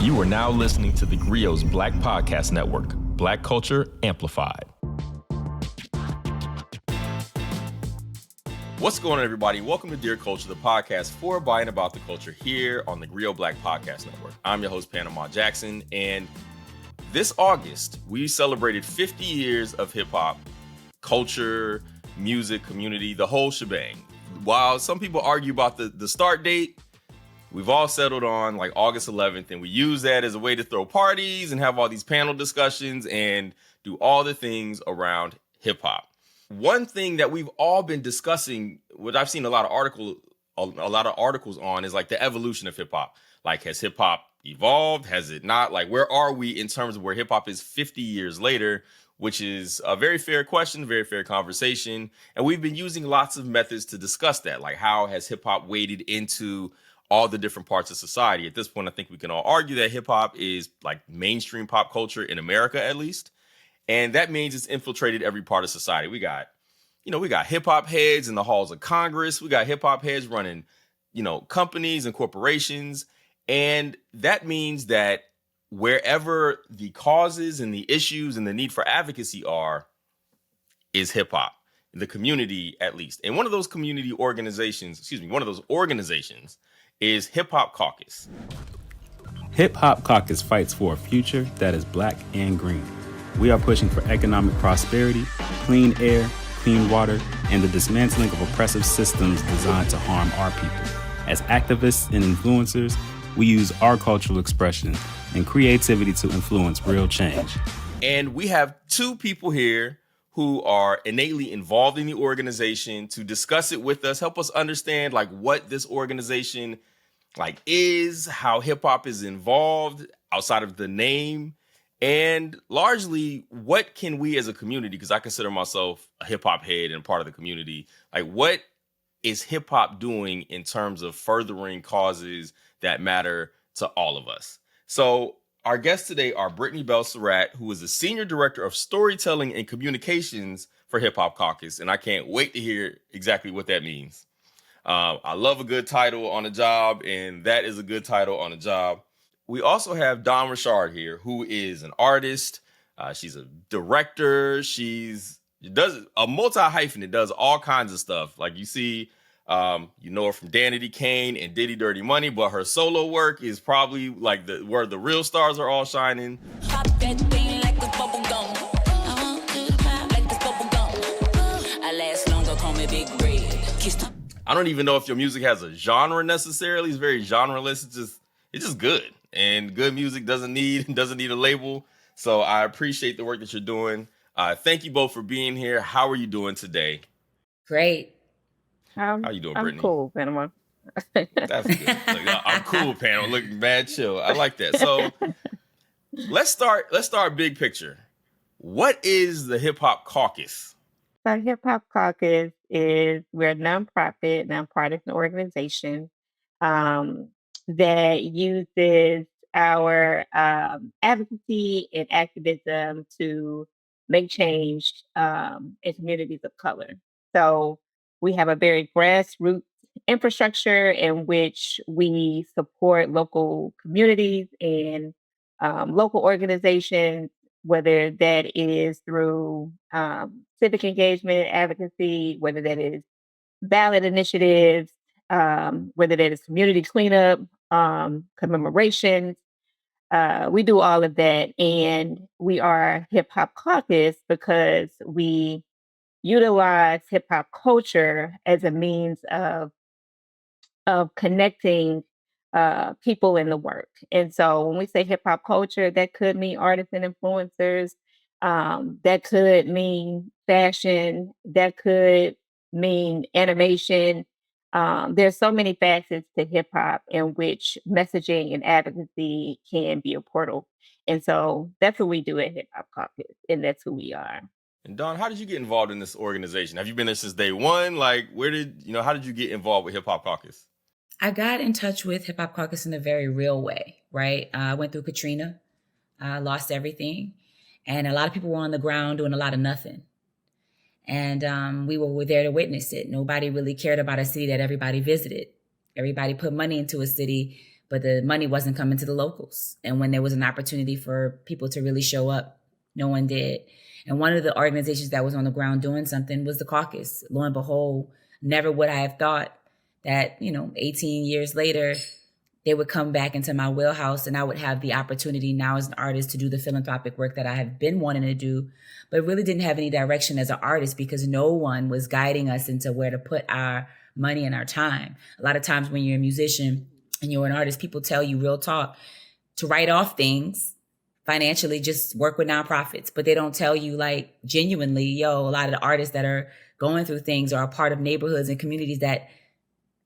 You are now listening to theGrio's Black Podcast Network, Black Culture Amplified. What's going on, everybody? Welcome to Dear Culture, the podcast for, by, and about the culture here on the GRIO Black Podcast Network. I'm your host, Panama Jackson, and this August, we celebrated 50 years of hip-hop, culture, music, community, the whole shebang. While some people argue about the start date, we've all settled on like August 11th, and we use that as a way to throw parties and have all these panel discussions and do all the things around hip-hop. One thing that we've all been discussing, what I've seen a lot of articles on, is like the evolution of hip-hop. Like, has hip-hop evolved? Has it not? Like, where are we in terms of where hip-hop is 50 years later? Which is a very fair question, very fair conversation. And we've been using lots of methods to discuss that. Like, how has hip-hop waded into all the different parts of society? At this point, I think we can all argue that hip-hop is like mainstream pop culture in America, at least. And that means it's infiltrated every part of society. We got hip-hop heads in the halls of Congress. We got hip-hop heads running, companies and corporations. And that means that wherever the causes and the issues and the need for advocacy are, is hip-hop, the community at least. And one of those organizations is Hip-Hop Caucus. Hip-Hop Caucus fights for a future that is black and green. We are pushing for economic prosperity, clean air, clean water, and the dismantling of oppressive systems designed to harm our people. As activists and influencers, we use our cultural expression and creativity to influence real change. And we have two people here who are innately involved in the organization to discuss it with us, help us understand like what this organization like is, how hip hop is involved outside of the name, and largely what can we as a community, because I consider myself a hip hop head and part of the community, like what is hip hop doing in terms of furthering causes that matter to all of us? So our guests today are Brittany Bell-Surratt, who is the Senior Director of Storytelling and Communications for Hip-Hop Caucus, and I can't wait to hear exactly what that means. I love a good title on a job, and that is a good title on a job. We also have Dawn Richard here, who is an artist. She's a director. She does a multi-hyphenate, does all kinds of stuff. Like you see, you know her from Danity Kane and Diddy Dirty Money, but her solo work is probably like where the real stars are all shining. Pop that thing like the bubble gum. I want to pop like the bubble gum. I last longer, call me Big Red. I don't even know if your music has a genre necessarily. It's very genreless. It's just good. And good music doesn't need a label. So I appreciate the work that you're doing. Thank you both for being here. How are you doing today? Great. How you doing, Brittany? I'm cool, Panama. That's good. Like, I'm cool, Panama. Looking mad chill. I like that. So let's start big picture. What is the Hip-Hop Caucus? So Hip-Hop Caucus we're a nonprofit organization that uses our advocacy and activism to make change in communities of color. So we have a very grassroots infrastructure in which we support local communities and local organizations, whether that is through civic engagement, advocacy, whether that is ballot initiatives, whether that is community cleanup, commemorations. We do all of that. And we are Hip Hop Caucus because we utilize hip hop culture as a means of connecting people in the work. And so when we say hip hop culture, that could mean artists and influencers. That could mean fashion. That could mean animation. There's so many facets to hip hop in which messaging and advocacy can be a portal. And so that's what we do at Hip Hop Caucus, and that's who we are. And Dawn, how did you get involved in this organization? Have you been there since day one? Like, how did you get involved with Hip Hop Caucus? I got in touch with Hip Hop Caucus in a very real way, right? I went through Katrina, lost everything. And a lot of people were on the ground doing a lot of nothing. And we were there to witness it. Nobody really cared about a city that everybody visited. Everybody put money into a city, but the money wasn't coming to the locals. And when there was an opportunity for people to really show up, no one did. And one of the organizations that was on the ground doing something was the caucus. Lo and behold, never would I have thought that, 18 years later, they would come back into my wheelhouse and I would have the opportunity now as an artist to do the philanthropic work that I have been wanting to do, but really didn't have any direction as an artist because no one was guiding us into where to put our money and our time. A lot of times when you're a musician and you're an artist, people tell you real talk to write off things financially, just work with nonprofits, but they don't tell you like genuinely, a lot of the artists that are going through things are a part of neighborhoods and communities that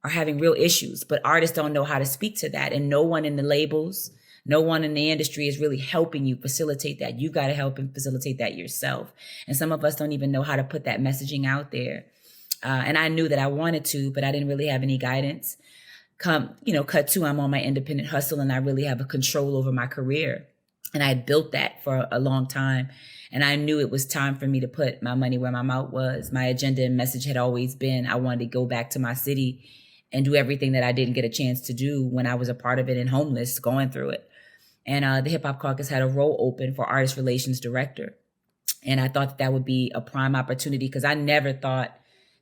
are having real issues, but artists don't know how to speak to that. And no one in the labels, no one in the industry is really helping you facilitate that. You got to help and facilitate that yourself. And some of us don't even know how to put that messaging out there. And I knew that I wanted to, but I didn't really have any guidance. Cut to, I'm on my independent hustle and I really have a control over my career. And I had built that for a long time. And I knew it was time for me to put my money where my mouth was. My agenda and message had always been, I wanted to go back to my city and do everything that I didn't get a chance to do when I was a part of it and homeless, going through it. And the Hip-Hop Caucus had a role open for artist relations director. And I thought that would be a prime opportunity because I never thought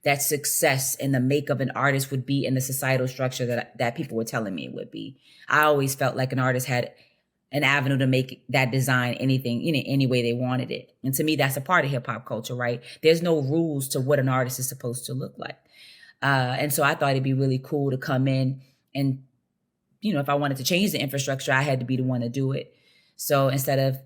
that success in the make of an artist would be in the societal structure that people were telling me it would be. I always felt like an artist had an avenue to make that design anything, any way they wanted it. And to me, that's a part of hip hop culture, right? There's no rules to what an artist is supposed to look like. And so I thought it'd be really cool to come in and, if I wanted to change the infrastructure, I had to be the one to do it. So instead of,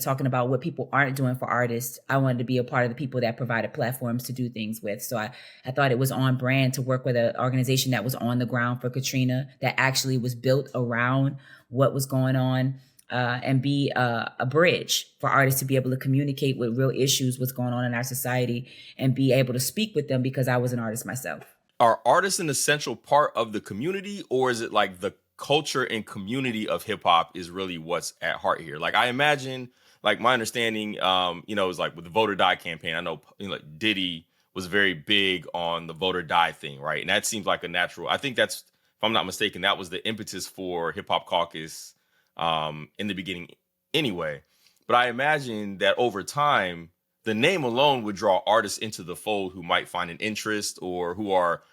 talking about what people aren't doing for artists, I wanted to be a part of the people that provided platforms to do things with. So I thought it was on brand to work with an organization that was on the ground for Katrina, that actually was built around what was going on, and be a bridge for artists to be able to communicate with real issues, what's going on in our society, and be able to speak with them because I was an artist myself. Are artists an essential part of the community, or is it like the culture and community of hip hop is really what's at heart here? Like I imagine, like my understanding, is like with the Vote or Die campaign. I know, like Diddy was very big on the Vote or Die thing, right? And that seems like a natural. I think that's, if I'm not mistaken, that was the impetus for Hip-Hop Caucus in the beginning, anyway. But I imagine that over time, the name alone would draw artists into the fold who might find an interest or who are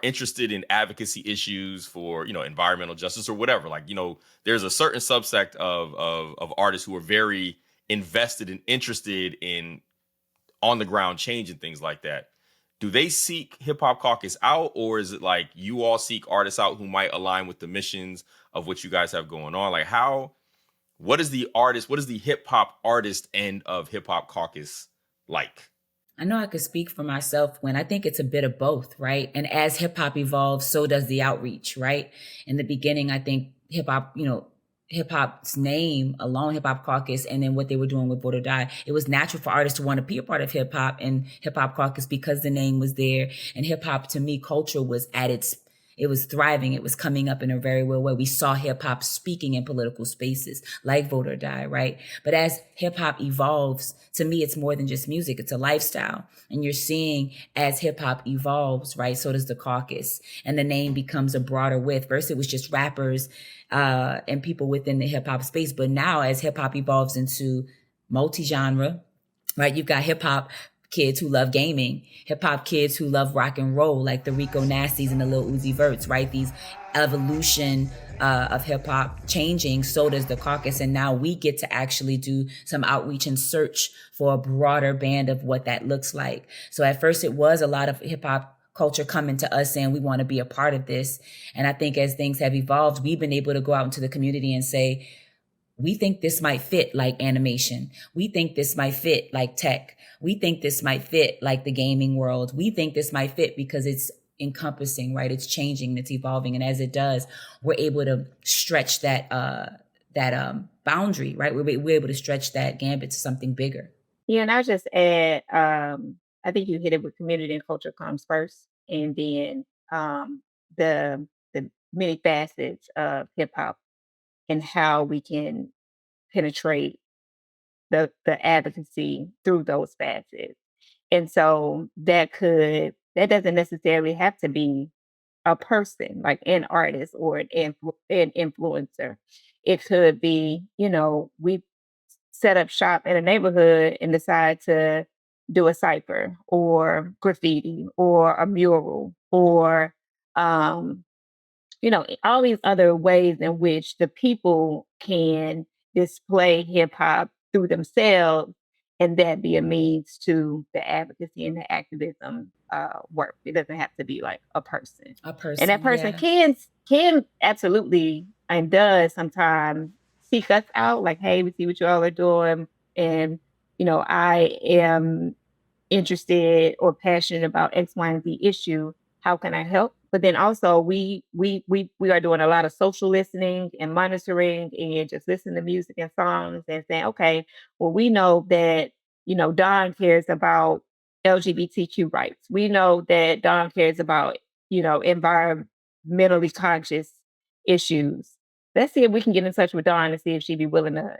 interested in advocacy issues for, environmental justice or whatever. Like, there's a certain subsect of artists who are very invested and interested in on the ground change and things like that. Do they seek Hip-Hop Caucus out, or is it like you all seek artists out who might align with the missions of what you guys have going on? Like what is the hip hop artist end of Hip-Hop Caucus like? I know I could speak for myself when I think it's a bit of both, right? And as hip hop evolves, so does the outreach, right? In the beginning, I think hip hop, hip hop's name alone, Hip Hop Caucus, and then what they were doing with Vote or Die, it was natural for artists to want to be a part of hip hop and Hip Hop Caucus because the name was there. And hip hop, to me, culture was it was thriving. It was coming up in a very real way. We saw hip hop speaking in political spaces like Vote or Die, right? But as hip hop evolves, to me, it's more than just music. It's a lifestyle. And you're seeing as hip hop evolves, right? So does the caucus. And the name becomes a broader width. First, it was just rappers and people within the hip hop space. But now as hip hop evolves into multi-genre, right? You've got hip hop kids who love gaming, hip hop kids who love rock and roll, like the Rico Nasties and the Lil Uzi Verts, right? These evolution of hip hop changing, so does the caucus. And now we get to actually do some outreach and search for a broader band of what that looks like. So at first it was a lot of hip hop culture coming to us saying we want to be a part of this. And I think as things have evolved, we've been able to go out into the community and say, we think this might fit like animation. We think this might fit like tech. We think this might fit like the gaming world. We think this might fit because it's encompassing, right? It's changing, it's evolving. And as it does, we're able to stretch that boundary, right? We're able to stretch that gambit to something bigger. Yeah, and I'll just add, I think you hit it with community and culture comes first, and then the many facets of hip hop and how we can penetrate the advocacy through those facets. And so that doesn't necessarily have to be a person, like an artist or an influencer. It could be, we set up shop in a neighborhood and decide to do a cipher or graffiti or a mural or um, all these other ways in which the people can display hip hop through themselves, and that be a means to the advocacy and the activism work. It doesn't have to be like a person. A person. And that person yeah. can absolutely and does sometimes seek us out, like, hey, we see what you all are doing, and I am interested or passionate about X, Y, and Z issue. How can I help? But then also we are doing a lot of social listening and monitoring and just listening to music and songs and saying, okay, well, we know that, Don cares about LGBTQ rights. We know that Don cares about, environmentally conscious issues. Let's see if we can get in touch with Dawn and see if she'd be willing to,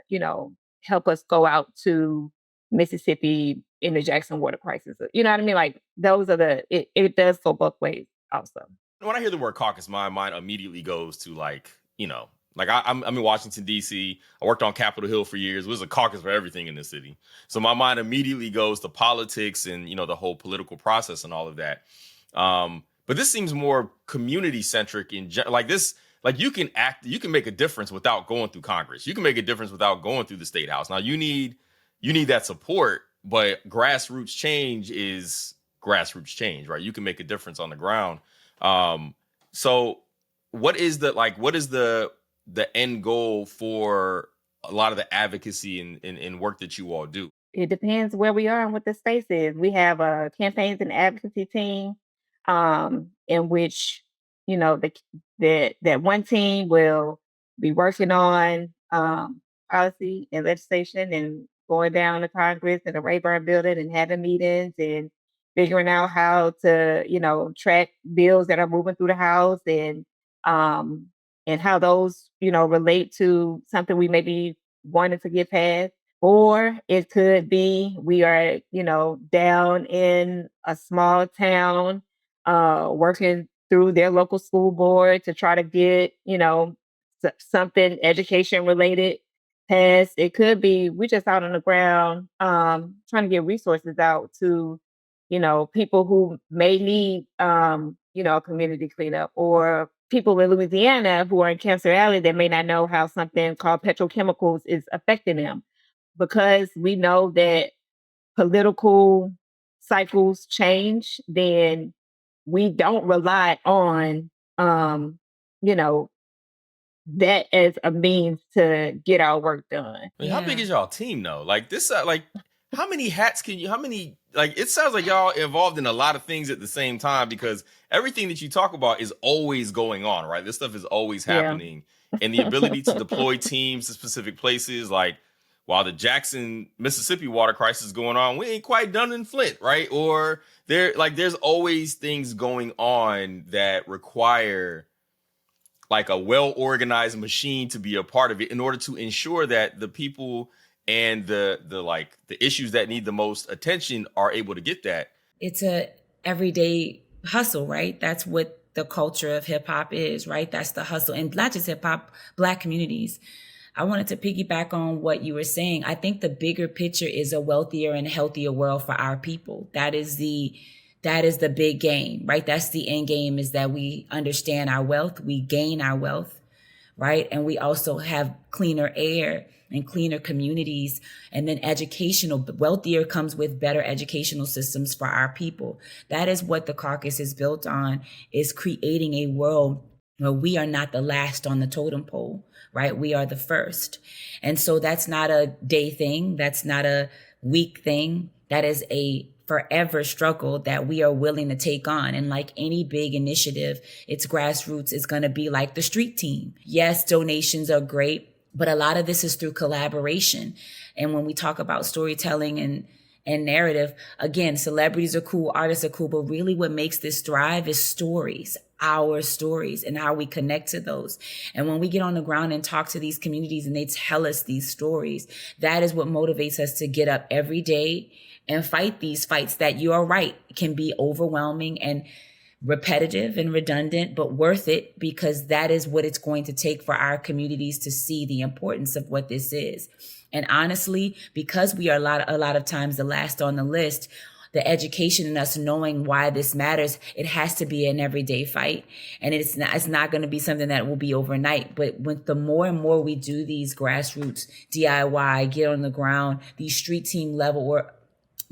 help us go out to Mississippi in the Jackson water crisis. You know what I mean? Like those are it does go both ways also. When I hear the word caucus, my mind immediately goes to I'm in Washington, D.C. I worked on Capitol Hill for years. It was a caucus for everything in the city. So my mind immediately goes to politics and, the whole political process and all of that. But this seems more community centric you can make a difference without going through Congress. You can make a difference without going through the state house. Now you need that support, but grassroots change is grassroots change, right? You can make a difference on the ground. So what is the end goal for a lot of the advocacy and work that you all do? It depends where we are and what the space is. We have a campaigns and advocacy team, in which, that one team will be working on policy and legislation and going down to Congress and the Rayburn building and having meetings and figuring out how to, track bills that are moving through the House and how those, relate to something we maybe wanted to get passed. Or it could be we are, down in a small town, working through their local school board to try to get, something education related passed. It could be we just out on the ground, trying to get resources out to, people who may need, a community cleanup, or people in Louisiana who are in Cancer Alley that may not know how something called petrochemicals is affecting them. Because we know that political cycles change, then we don't rely on, you know, that as a means to get our work done. I mean, how big is y'all team though? Like this, how many hats it sounds like y'all involved in a lot of things at the same time, because everything that you talk about is always going on, right? This stuff is always happening. And the ability to deploy teams to specific places, like while the Jackson, Mississippi water crisis is going on, we ain't quite done in Flint, right? Or there's always things going on that require like a well-organized machine to be a part of it in order to ensure that the people and the issues that need the most attention are able to get that. It's a everyday hustle, right? That's what the culture of hip hop is, right? That's the hustle. And not just hip hop, Black communities. I wanted to piggyback on what you were saying. I think the bigger picture is a wealthier and healthier world for our people. That is the big game, right? That's the end game, is that we understand our wealth, we gain our wealth, right? And we also have cleaner air and cleaner communities. And then wealthier comes with better educational systems for our people. That is what the caucus is built on, is creating a world where we are not the last on the totem pole, right? We are the first. And so that's not a day thing. That's not a week thing. That is a forever struggle that we are willing to take on. And like any big initiative, its grassroots is going to be like the street team. Yes, donations are great, but a lot of this is through collaboration. And when we talk about storytelling and narrative, again, celebrities are cool, artists are cool, but really what makes this thrive is stories, our stories, and how we connect to those. And when we get on the ground and talk to these communities and they tell us these stories, that is what motivates us to get up every day and fight these fights that, you are right, can be overwhelming. And repetitive and redundant, but worth it, because that is what it's going to take for our communities to see the importance of what this is. And honestly, because we are a lot of times the last on the list, the education in us knowing why this matters, it has to be an everyday fight. And it's not going to be something that will be overnight. But with the more and more we do these grassroots DIY, get on the ground, these street team level or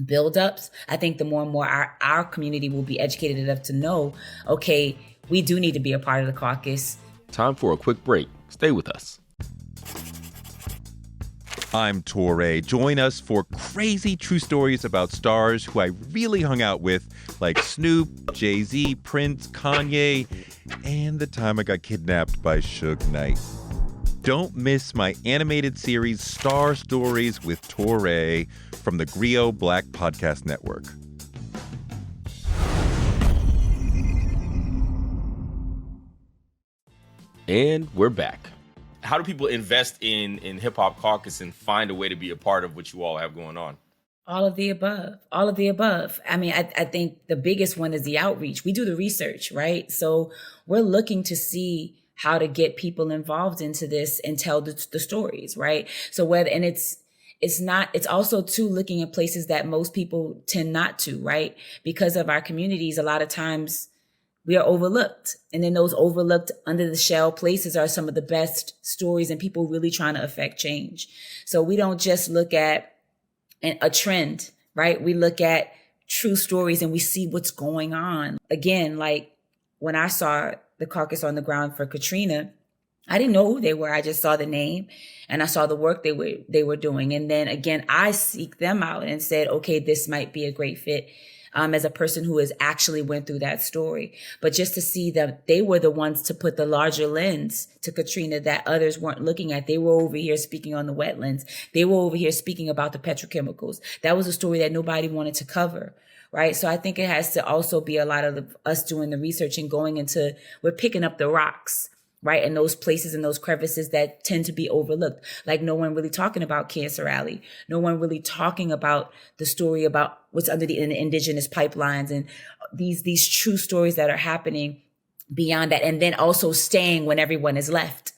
build-ups, I think the more and more our community will be educated enough to know, okay, we do need to be a part of the caucus. Time for a quick break. Stay with us. I'm Torre. Join us for crazy true stories about stars who I really hung out with, like Snoop, Jay-Z, Prince, Kanye, and the time I got kidnapped by Suge Knight. Don't miss my animated series, Star Stories with Torre, from the Grio Black Podcast Network. And we're back. How do people invest in Hip-Hop Caucus and find a way to be a part of what you all have going on? All of the above. All of the above. I mean, I think the biggest one is the outreach. We do the research, right? So we're looking to see how to get people involved into this and tell the stories, right? So whether, and it's also too looking at places that most people tend not to, right? Because of our communities, a lot of times we are overlooked. And then those overlooked under the shell places are some of the best stories and people really trying to affect change. So we don't just look at a trend, right? We look at true stories and we see what's going on. Again, like when I saw the caucus on the ground for Katrina, I didn't know who they were. I just saw the name and I saw the work they were doing. And then again, I seek them out and said, okay, this might be a great fit. As a person who has actually went through that story. But just to see that they were the ones to put the larger lens to Katrina that others weren't looking at. They were over here speaking on the wetlands. They were over here speaking about the petrochemicals. That was a story that nobody wanted to cover, right? So I think it has to also be a lot of us doing the research and going into, we're picking up the rocks, right? And those places and those crevices that tend to be overlooked. Like no one really talking about Cancer Alley. No one really talking about the story about what's under the indigenous pipelines and these true stories that are happening beyond that. And then also staying when everyone is left,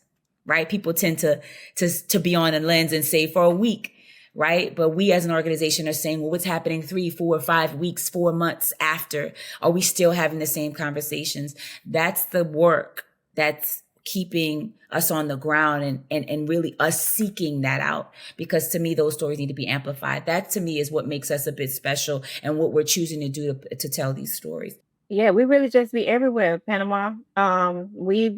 right? People tend to be on a lens and say for a week, right? But we as an organization are saying, well, what's happening 3, 4, 5 weeks, 4 months after? Are we still having the same conversations? That's the work that's keeping us on the ground and really us seeking that out, because to me, those stories need to be amplified. That to me is what makes us a bit special and what we're choosing to do to tell these stories. Yeah, we really just be everywhere, Panama. We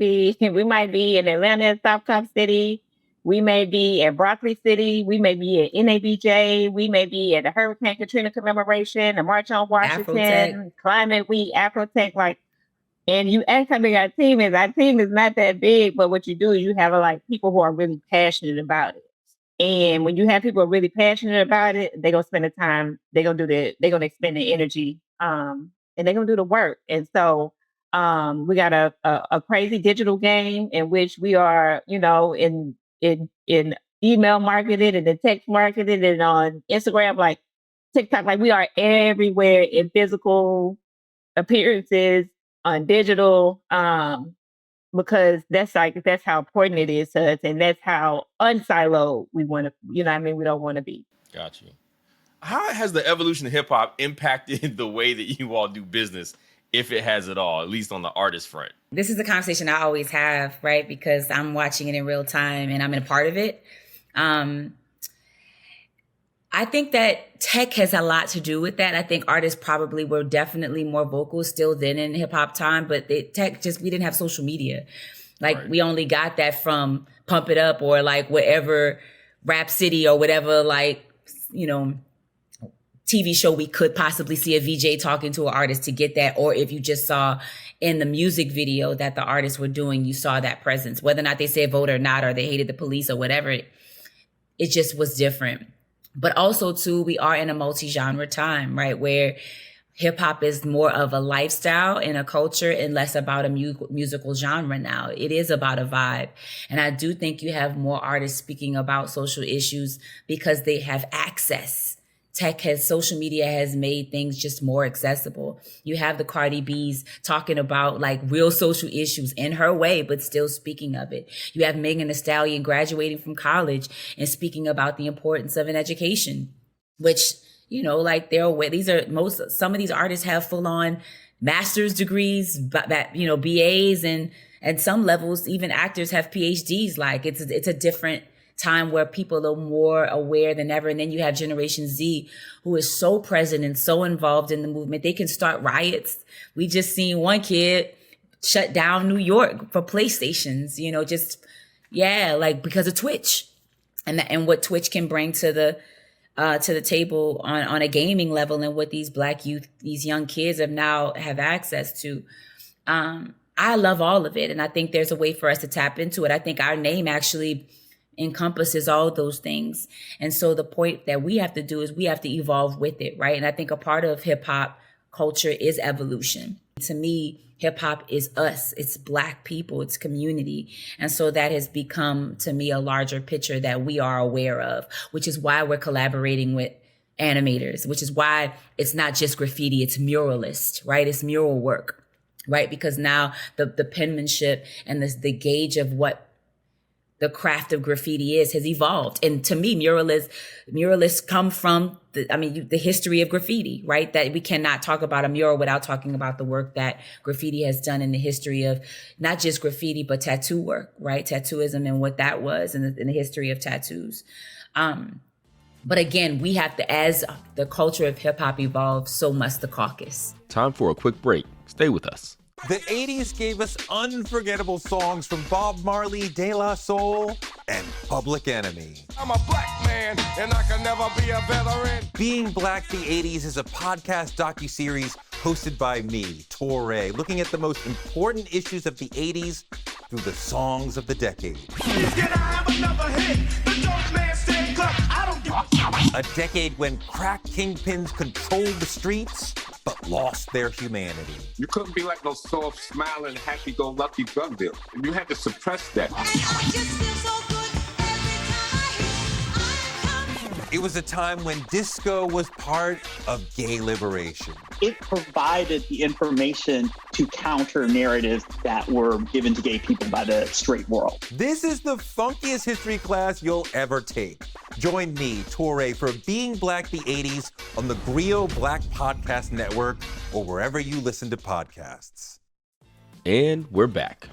might be in Atlanta, South Cobb City. We may be at Broccoli City. We may be at NABJ. We may be at the Hurricane Katrina commemoration, the March on Washington, Afrotech. Climate Week, Afrotech, like. And you ask how big our team is. Our team is not that big, but what you do is you have like people who are really passionate about it. And when you have people who are really passionate about it, they're gonna spend the time, they're gonna expend the energy, and they're gonna do the work. And so we got a crazy digital game in which we are, in email marketed and the text marketed and on Instagram, like TikTok, like we are everywhere in physical appearances, on digital, because that's how important it is to us, and that's how unsiloed we want to, we don't want to be. Got you. How has the evolution of hip hop impacted the way that you all do business, if it has at all, at least on the artist front? This is a conversation I always have, right? Because I'm watching it in real time and I'm in a part of it. I think that tech has a lot to do with that. I think artists probably were definitely more vocal still then in hip hop time, but we didn't have social media. Like right. We only got that from Pump It Up or like whatever Rap City or whatever, like, TV show we could possibly see a VJ talking to an artist to get that. Or if you just saw in the music video that the artists were doing, you saw that presence, whether or not they said vote or not, or they hated the police or whatever, it just was different. But also, too, we are in a multi-genre time, right, where hip-hop is more of a lifestyle and a culture and less about a musical genre now. It is about a vibe. And I do think you have more artists speaking about social issues because they have access social media has made things just more accessible. You have the Cardi B's talking about like real social issues in her way, but still speaking of it. You have Megan Thee Stallion graduating from college and speaking about the importance of an education, which, you know, like some of these artists have full on master's degrees, you know, BAs, and at some levels, even actors have PhDs. Like it's a different time where people are more aware than ever. And then you have Generation Z, who is so present and so involved in the movement. They can start riots. We just seen one kid shut down New York for PlayStations, you know, like because of Twitch and what Twitch can bring to the table on a gaming level, and what these Black youth, these young kids have access to. I love all of it. And I think there's a way for us to tap into it. I think our name actually encompasses all those things. And so the point that we have to do is we have to evolve with it, right? And I think a part of hip hop culture is evolution. To me, hip hop is us. It's Black people. It's community. And so that has become, to me, a larger picture that we are aware of, which is why we're collaborating with animators, which is why it's not just graffiti, it's muralist, right? It's mural work, right? Because now the penmanship and the gauge of what the craft of graffiti has evolved. And to me, muralists come from the history of graffiti, right? That we cannot talk about a mural without talking about the work that graffiti has done in the history of not just graffiti, but tattoo work, right? Tattooism and what that was in the history of tattoos. But again, we have to, as the culture of hip hop evolves, so must the caucus. Time for a quick break. Stay with us. The 80s gave us unforgettable songs from Bob Marley, De La Soul, and Public Enemy. I'm a Black man, and I can never be a veteran. Being Black the 80s is a podcast docuseries hosted by me, Touré, looking at the most important issues of the 80s through the songs of the decade. Can I have another hit? The dope man said, "Cluck, I don't give a." A decade when crack kingpins controlled the streets, but lost their humanity. You couldn't be like no soft, smiling, happy-go-lucky drug dealer. You had to suppress that. It was a time when disco was part of gay liberation. It provided the information to counter narratives that were given to gay people by the straight world. This is the funkiest history class you'll ever take. Join me, Touré, for Being Black the 80s on the GRIO Black Podcast Network or wherever you listen to podcasts. And we're back.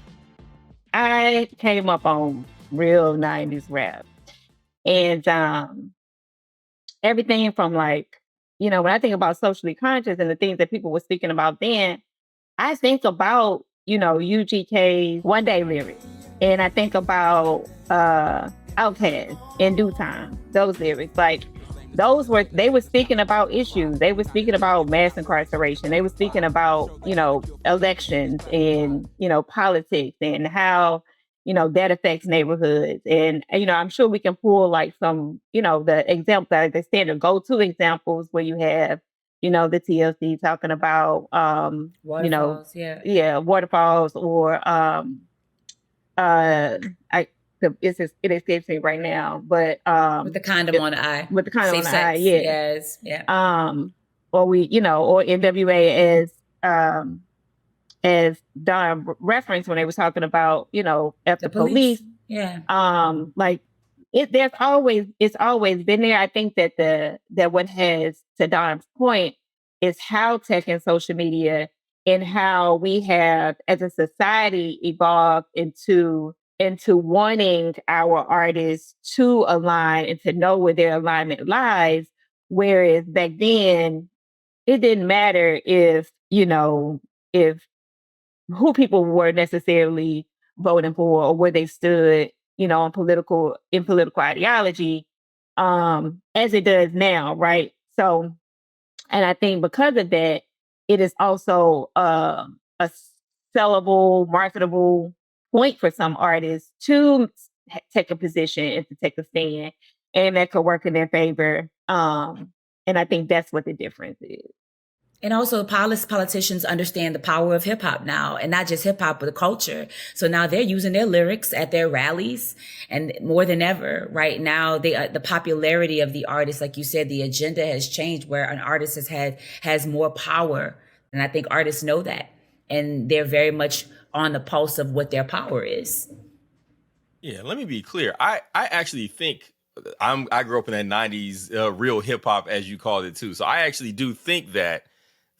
I came up on real 90s rap. And everything from like, you know, when I think about socially conscious and the things that people were speaking about then, I think about, you know, UGK's One Day lyrics. And I think about Outkast, In Due Time, those lyrics. Like, they were speaking about issues. They were speaking about mass incarceration. They were speaking about, you know, elections and, you know, politics and how, you know, that affects neighborhoods. And, you know, I'm sure we can pull like some, you know, the standard go-to examples where you have, you know, the TLC talking about, Waterfalls, you know, waterfalls, or it escapes me right now, but with the condom on the eye. With the condom on the eye, yeah. Yes, yeah. Or NWA as Don referenced when they was talking about, you know, the police. Yeah. It's always been there. I think that what has, to Don's point, is how tech and social media and how we have as a society evolved into wanting our artists to align and to know where their alignment lies. Whereas back then, it didn't matter if who people were necessarily voting for or where they stood, you know, in political ideology, as it does now, right? So, and I think because of that, it is also a sellable, marketable point for some artists to take a position and to take a stand, and that could work in their favor. And I think that's what the difference is. And also politicians understand the power of hip hop now, and not just hip hop, but the culture. So now they're using their lyrics at their rallies, and more than ever right now, the popularity of the artist, like you said, the agenda has changed where an artist has more power. And I think artists know that, and they're very much on the pulse of what their power is. Yeah, let me be clear. I actually think I grew up in that 90s real hip hop, as you called it too. So I actually do think that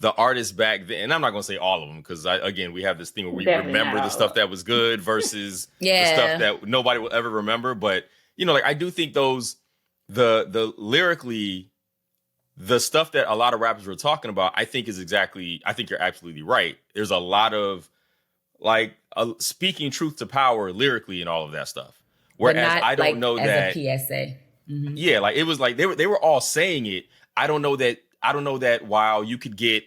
the artists back then, and I'm not going to say all of them, because again, we have this thing where we remember the stuff that was good versus the stuff that nobody will ever remember. But, you know, like I do think the lyrically, the stuff that a lot of rappers were talking about, I think you're absolutely right. There's a lot of like speaking truth to power lyrically and all of that stuff. Whereas I don't know that as a PSA. Mm-hmm. Yeah, like it was like they were all saying it. I don't know that while you could get,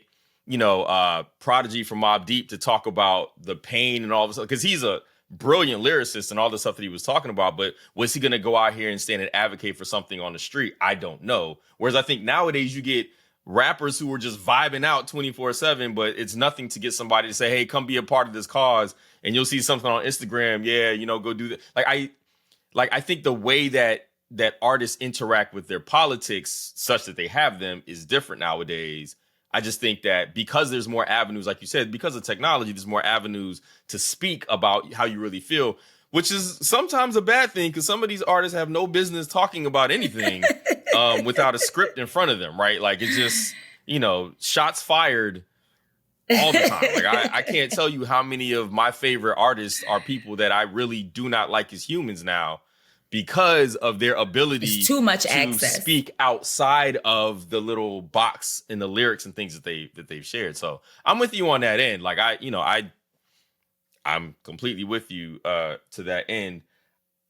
you know, Prodigy from Mobb Deep to talk about the pain and all this, because he's a brilliant lyricist and all the stuff that he was talking about, but was he going to go out here and stand and advocate for something on the street? I don't know. Whereas I think nowadays you get rappers who are just vibing out 24/7, but it's nothing to get somebody to say, hey, come be a part of this cause. And you'll see something on Instagram. Yeah, you know, go do that. I think the way that artists interact with their politics such that they have them is different nowadays. I just think that because there's more avenues, like you said, because of technology, there's more avenues to speak about how you really feel, which is sometimes a bad thing because some of these artists have no business talking about anything without a script in front of them, right? Like it's just, you know, shots fired all the time. Like I can't tell you how many of my favorite artists are people that I really do not like as humans now, because of their ability it's too much to access. Speak outside of the little box in the lyrics and things that they've shared. So I'm with you on that end. Like I'm completely with you to that end.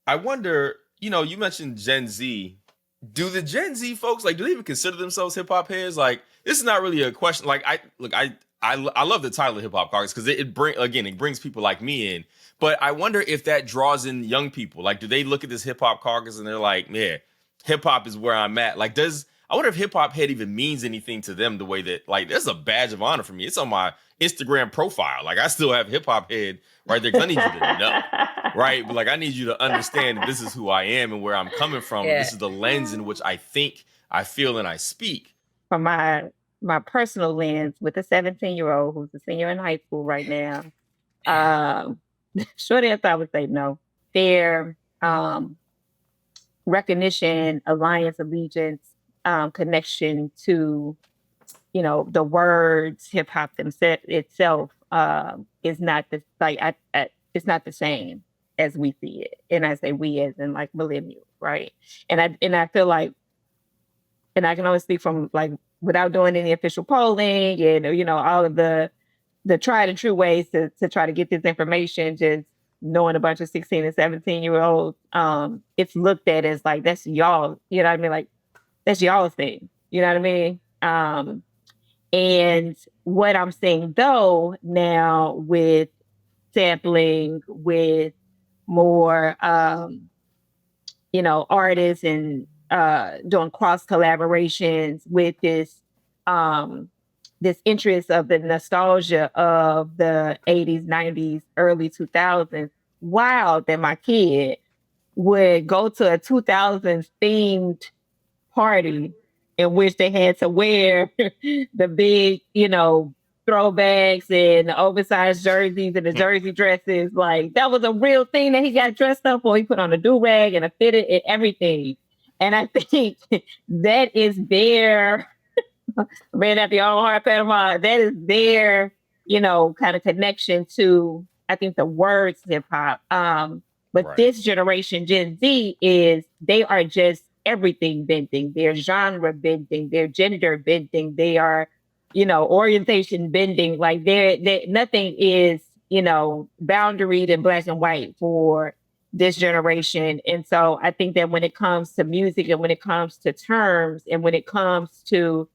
I wonder, you know, you mentioned Gen Z. Do the Gen Z folks, like, do they even consider themselves hip hop heads? Like, this is not really a question. Like, I love the title of Hip-Hop Caucus because it brings people like me in. But I wonder if that draws in young people. Like, do they look at this Hip-Hop Caucus and they're like, yeah, hip-hop is where I'm at? Like, I wonder if hip-hop head even means anything to them the way that, like, that's a badge of honor for me. It's on my Instagram profile. Like, I still have hip-hop head right there because I need you to know, right? But, like, I need you to understand that this is who I am and where I'm coming from. Yeah. This is the lens in which I think, I feel, and I speak. From my personal lens with a 17-year-old who's a senior in high school right now, short answer, I would say no. Their recognition, alliance, allegiance, connection to, you know, the words hip hop itself is not it's not the same as we see it. And I say we as in like millennials, right? And I feel like, and I can only speak from like without doing any official polling and, you know, all of the tried and true ways to try to get this information, just knowing a bunch of 16 and 17-year-olds, it's looked at as like, that's y'all, you know what I mean? Like, that's y'all's thing, you know what I mean? And what I'm seeing though now with sampling, with more, you know, artists and doing cross collaborations with this interest of the nostalgia of the 80s, 90s, early 2000s. Wow, that my kid would go to a 2000s themed party in which they had to wear the big, you know, throwbacks and the oversized jerseys and the jersey dresses. Like, that was a real thing that he got dressed up for. He put on a do-rag and a fitted and everything. And I think that is their, man, at the old heart Panama, that is their, you know, kind of connection to, I think, the words hip hop. But right. This generation, Gen Z, they are just everything bending. They're genre bending. They're gender bending. They are, you know, orientation bending. Like they nothing is, you know, boundaried in black and white for this generation. And so I think that when it comes to music and when it comes to terms and when it comes to,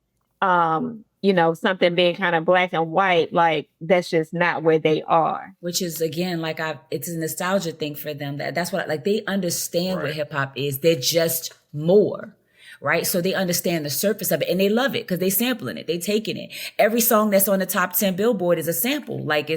you know, something being kind of black and white, like that's just not where they are. Which is, again, like it's a nostalgia thing for them. That's what, like, they understand right. What hip hop is. They're just more, right? So they understand the surface of it and they love it because they sampling it, they taking it. Every song that's on the top 10 Billboard is a sample. Like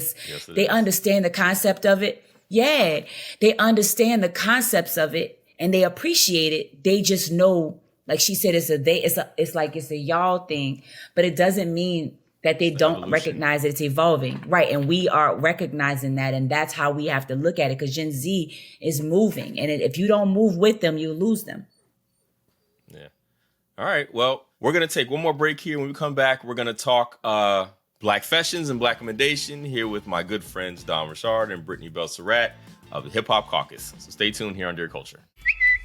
they understand the concept of it. Yeah, they understand the concepts of it and they appreciate it. They just know, like she said, it's like a y'all thing, but it doesn't mean that they don't evolution. Recognize that it's evolving. Right. And we are recognizing that. And that's how we have to look at it because Gen Z is moving. And if you don't move with them, you lose them. Yeah. All right. Well, we're going to take one more break here. When we come back, we're going to talk Black Fashions and Black Commendation here with my good friends Don Richard and Brittany Bell-Surratt of the Hip-Hop Caucus. So stay tuned here on Dear Culture.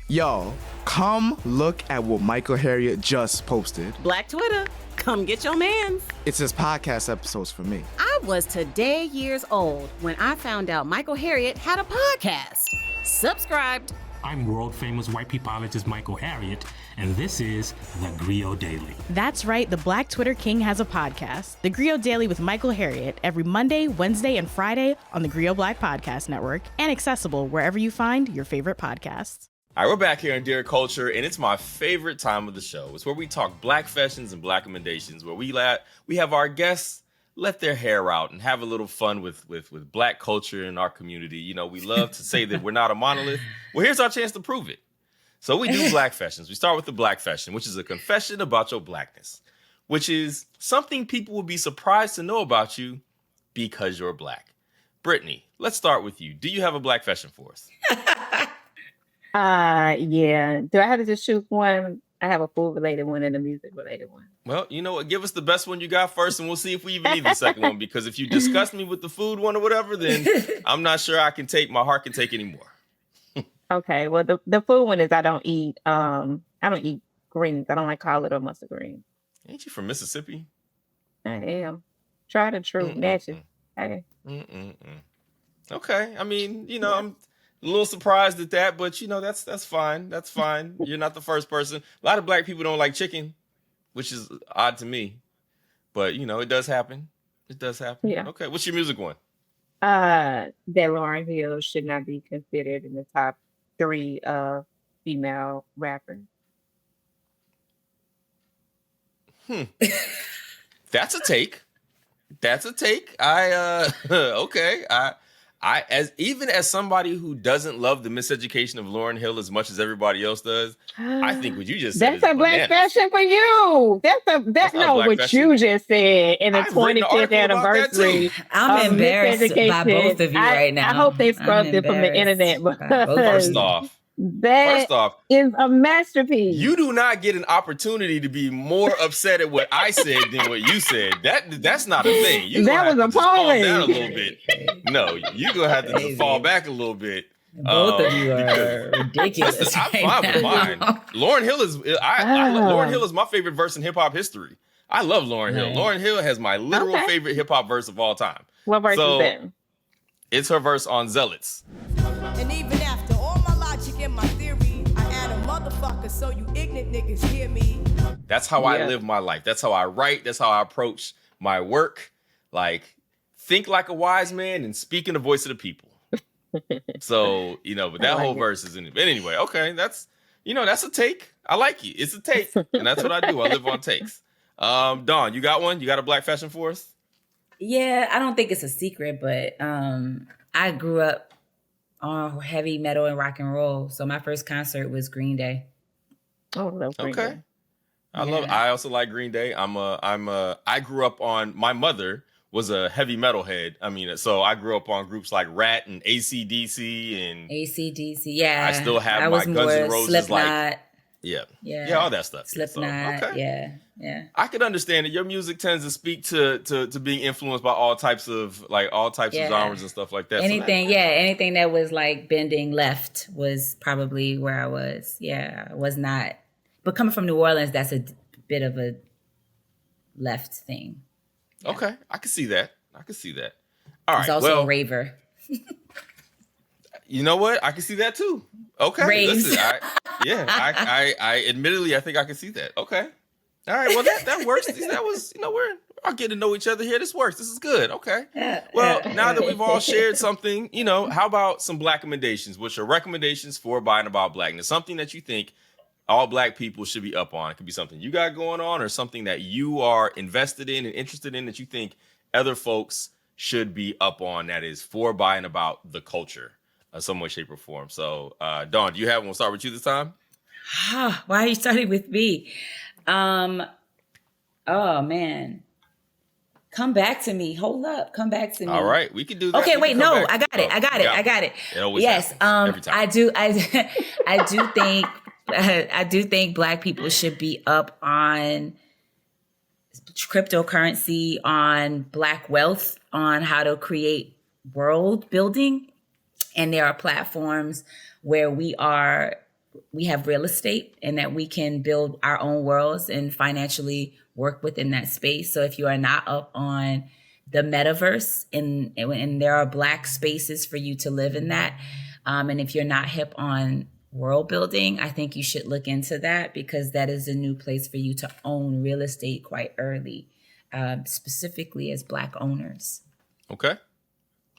Yo, come look at what Michael Harriot just posted. Black Twitter, come get your mans. It's his podcast episodes for me. I was today years old when I found out Michael Harriot had a podcast. Subscribed. I'm world famous white peopleologist Michael Harriot, and this is theGrio Daily. That's right, the Black Twitter King has a podcast, theGrio Daily with Michael Harriot, every Monday, Wednesday, and Friday on the Grio Black Podcast Network, and accessible wherever you find your favorite podcasts. All right, we're back here in Dear Culture, and it's my favorite time of the show. It's where we talk Black Fashions and Black Commendations, where we have our guests let their hair out and have a little fun with Black culture in our community. You know, we love to say that we're not a monolith. Well, here's our chance to prove it. So we do Black Fashions. We start with the Black Fashion, which is a confession about your Blackness, which is something people will be surprised to know about you because you're Black. Brittany, let's start with you. Do you have a Black Fashion for us? Yeah. Do I have to just choose one? I have a food-related one and a music-related one. Well, you know what? Give us the best one you got first, and we'll see if we even need the second one. Because if you disgust me with the food one or whatever, then I'm not sure my heart can take anymore. Okay. Well, the food one is I don't eat greens. I don't like collard or mustard greens. Ain't you from Mississippi? I am. Try the truth, natchez. Hey. Okay. I mean, you know, I'm a little surprised at that, but you know, that's fine. That's fine. You're not the first person. A lot of Black people don't like chicken, which is odd to me. But you know, it does happen. It does happen. Yeah. Okay. What's your music one? That Lauryn Hill should not be considered in the top 3 female rappers. That's a take. That's a take. Okay. As somebody who doesn't love the miseducation of Lauryn Hill as much as everybody else does, I think what you just said that's a Black fashion for you. That's not what fashion. You just said in the 25th anniversary. I'm embarrassed by both of you right now. I hope they scrubbed it from the internet. First off, is a masterpiece. You do not get an opportunity to be more upset at what I said than what you said. That's not a thing. That was appalling. Down a little bit. No, you're gonna have to just fall back a little bit. Both of you are ridiculous. I'm fine with mine. Lauryn Hill is Lauryn Hill is my favorite verse in hip hop history. I love Lauryn Hill. Lauryn Hill has my literal favorite hip hop verse of all time. What verse is that? It's her verse on Zealots. And even after all my logic and my theory, I add a motherfucker so you ignorant niggas hear me. That's how I live my life. That's how I write. That's how I approach my work. Like, think like a wise man and speak in the voice of the people. So, you know, but that whole verse is in it. But anyway, okay, that's a take. I like it. It's a take. And that's what I do. I live on takes. Dawn, you got one? You got a Black fashion for us? Yeah, I don't think it's a secret, but I grew up on heavy metal and rock and roll. So my first concert was Green Day. Oh, I love Green Day. I also like Green Day. I grew up on, my mother was a heavy metal head. I mean, so I grew up on groups like Rat and AC/DC and yeah. I still have my Guns N' Roses Slipknot. Yeah, all that stuff. Slipknot, so, yeah. I could understand that your music tends to speak to being influenced by all types of genres and stuff like that. Anything that was like bending left was probably where I was. Yeah, I was not. But coming from New Orleans, that's a bit of a left thing. Yeah. Okay, I can see that. All right, it's also a raver. You know what? I can see that too. Okay, Raves. Listen, I admittedly, I think I can see that. Okay, all right. Well, that works. That was, we're all getting to know each other here. This works. This is good. Okay. Well, now that we've all shared something, how about some Black recommendations? Which are recommendations for and about Blackness? Something that you think all Black people should be up on? It could be something you got going on or something that you are invested in and interested in that you think other folks should be up on, that is for, by, and about the culture in some way, shape, or form. So, Dawn, do you have one? We'll start with you this time. Why are you starting with me? Oh, man. Come back to me. Hold up. Come back to me. All right. We can do that. Okay, wait, no. Back. I got it. It always yes. happens, every time. I do think Black people should be up on cryptocurrency, on Black wealth, on how to create world building. And there are platforms where we have real estate and that we can build our own worlds and financially work within that space. So if you are not up on the metaverse and there are Black spaces for you to live in that, and if you're not hip on world building, I think you should look into that, because that is a new place for you to own real estate quite early, specifically as Black owners. Okay.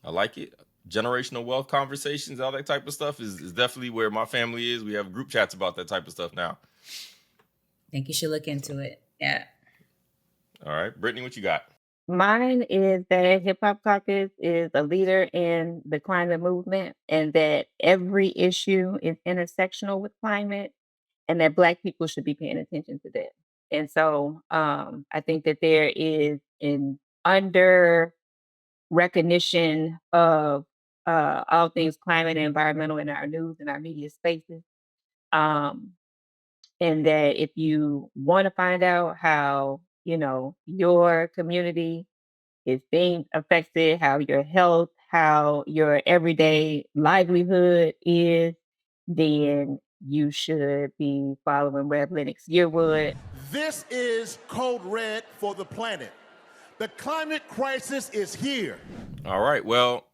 I like it. Generational wealth conversations, all that type of stuff is definitely where my family is. We have group chats about that type of stuff now. I think you should look into it. Yeah. All right. Brittany, what you got? Mine is that Hip-Hop Caucus is a leader in the climate movement, and that every issue is intersectional with climate, and that Black people should be paying attention to that. And so I think that there is an under recognition of all things climate and environmental in our news and our media spaces. And that if you want to find out how, your community is being affected, how your health, how your everyday livelihood is, then you should be following Rev Lennox Yearwood. This is code red for the planet. The climate crisis is here. All right. Well,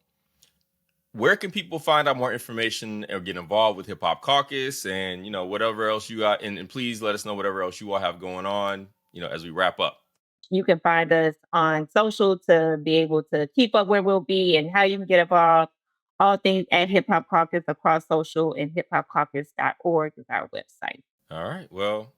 where can people find out more information or get involved with Hip-Hop Caucus and, whatever else you got? And please let us know whatever else you all have going on, as we wrap up. You can find us on social to be able to keep up where we'll be and how you can get involved. All things at Hip-Hop Caucus across social, and hiphopcaucus.org is our website. All right. Well,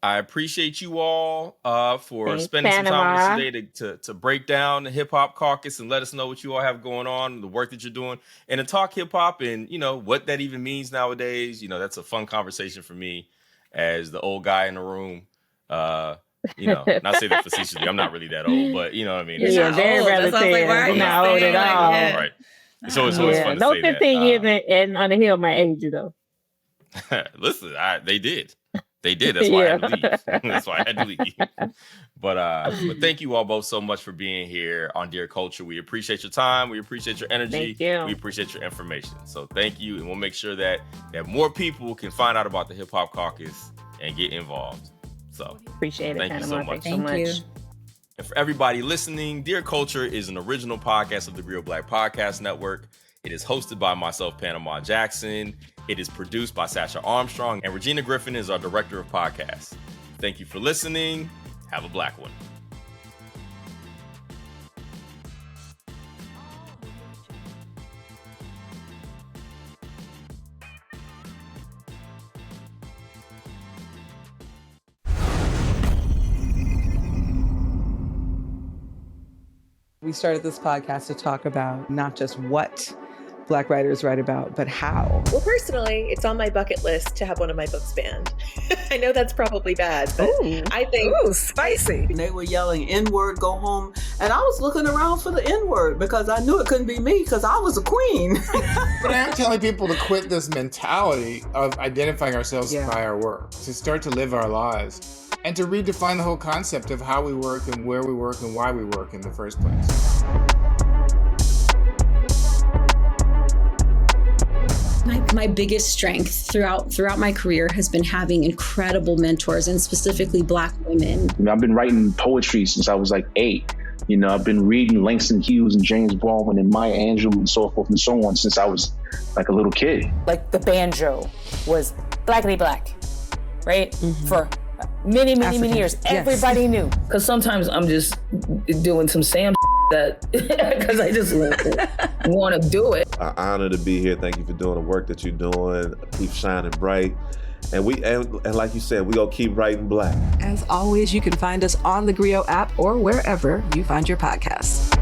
I appreciate you all for Thanks, spending some time Panama. with us today to break down the Hip-Hop Caucus and let us know what you all have going on, the work that you're doing, and to talk hip-hop and, what that even means nowadays. That's a fun conversation for me as the old guy in the room. Not say that facetiously. I'm not really that old, but you know what I mean. Yeah, very relative. Not old at all. Right. So it's always fun to no say 15 that. years and on the hill my age, though. Listen, they did. That's why I had to leave. That's why I had to leave. But thank you all both so much for being here on Dear Culture. We appreciate your time. We appreciate your energy. Thank you. We appreciate your information. So thank you. And we'll make sure that more people can find out about the Hip-Hop Caucus and get involved. So appreciate it. Thank you so much. Thank you. And for everybody listening, Dear Culture is an original podcast of the GRIO Black Podcast Network. It is hosted by myself, Panama Jackson. It is produced by Sasha Armstrong, and Regina Griffin is our director of podcasts. Thank you for listening. Have a Black one. We started this podcast to talk about not just what Black writers write about, but how. Well, personally, it's on my bucket list to have one of my books banned. I know that's probably bad, but I think... Ooh, spicy. They were yelling N-word, go home. And I was looking around for the N-word because I knew it couldn't be me because I was a queen. But I'm telling people to quit this mentality of identifying ourselves by our work, to start to live our lives, and to redefine the whole concept of how we work and where we work and why we work in the first place. My biggest strength throughout my career has been having incredible mentors, and specifically Black women. I've been writing poetry since I was like 8. I've been reading Langston Hughes and James Baldwin and Maya Angelou and so forth and so on since I was like a little kid. Like the banjo was blackity black, right? For many years. Everybody knew. Because sometimes I'm just doing some Sam that because I just want to do it. An honor to be here. Thank you for doing the work that you're doing. Keep shining bright. And like you said, we gonna keep writing black. As always, you can find us on the Grio app or wherever you find your podcasts.